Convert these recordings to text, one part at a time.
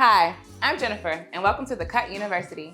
Hi, I'm Jennifer, and welcome to theCut University.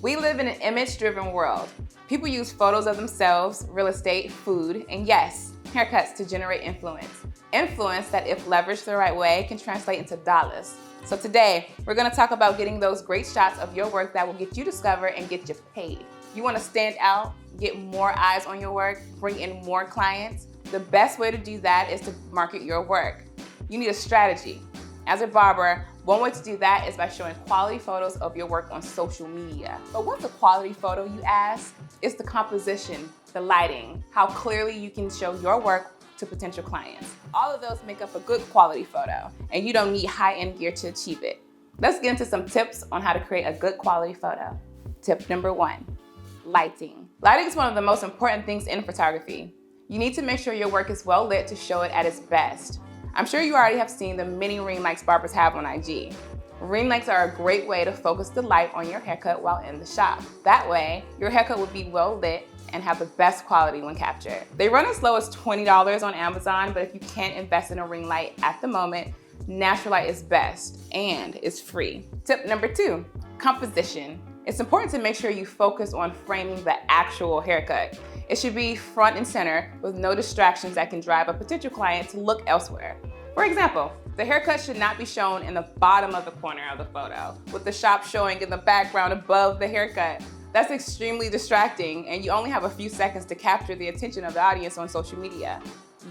We live in an image-driven world. People use photos of themselves, real estate, food, and yes, haircuts to generate influence. Influence that, if leveraged the right way, can translate into dollars. So today, we're gonna talk about getting those great shots of your work that will get you discovered and get you paid. You wanna stand out, get more eyes on your work, bring in more clients? The best way to do that is to market your work. You need a strategy. As a barber, one way to do that is by showing quality photos of your work on social media. But what's a quality photo, you ask? It's the composition, the lighting, how clearly you can show your work to potential clients. All of those make up a good quality photo, and you don't need high-end gear to achieve it. Let's get into some tips on how to create a good quality photo. Tip number 1, lighting. Lighting is one of the most important things in photography. You need to make sure your work is well lit to show it at its best. I'm sure you already have seen the many ring lights barbers have on IG. Ring lights are a great way to focus the light on your haircut while in the shop. That way, your haircut will be well lit and have the best quality when captured. They run as low as $20 on Amazon, but if you can't invest in a ring light at the moment, natural light is best and is free. Tip number 2, composition. It's important to make sure you focus on framing the actual haircut. It should be front and center with no distractions that can drive a potential client to look elsewhere. For example, the haircut should not be shown in the bottom of the corner of the photo, with the shop showing in the background above the haircut. That's extremely distracting, and you only have a few seconds to capture the attention of the audience on social media.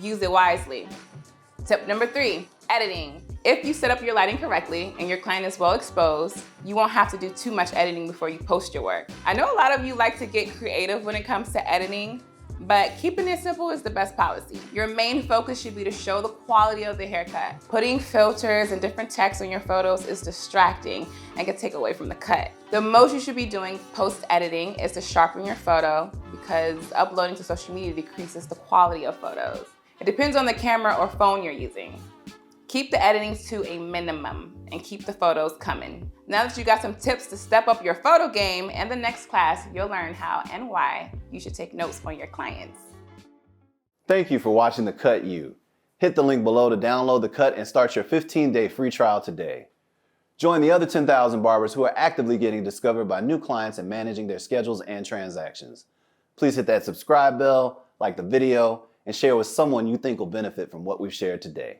Use it wisely. Tip number 3, editing. If you set up your lighting correctly and your client is well exposed, you won't have to do too much editing before you post your work. I know a lot of you like to get creative when it comes to editing, but keeping it simple is the best policy. Your main focus should be to show the quality of the haircut. Putting filters and different text on your photos is distracting and can take away from the cut. The most you should be doing post-editing is to sharpen your photo, because uploading to social media decreases the quality of photos. It depends on the camera or phone you're using. Keep the editing to a minimum and keep the photos coming. Now that you got some tips to step up your photo game, in the next class, you'll learn how and why you should take notes on your clients. Thank you for watching theCut U. Hit the link below to download theCut and start your 15-day free trial today. Join the other 10,000 barbers who are actively getting discovered by new clients and managing their schedules and transactions. Please hit that subscribe bell, like the video, and share with someone you think will benefit from what we've shared today.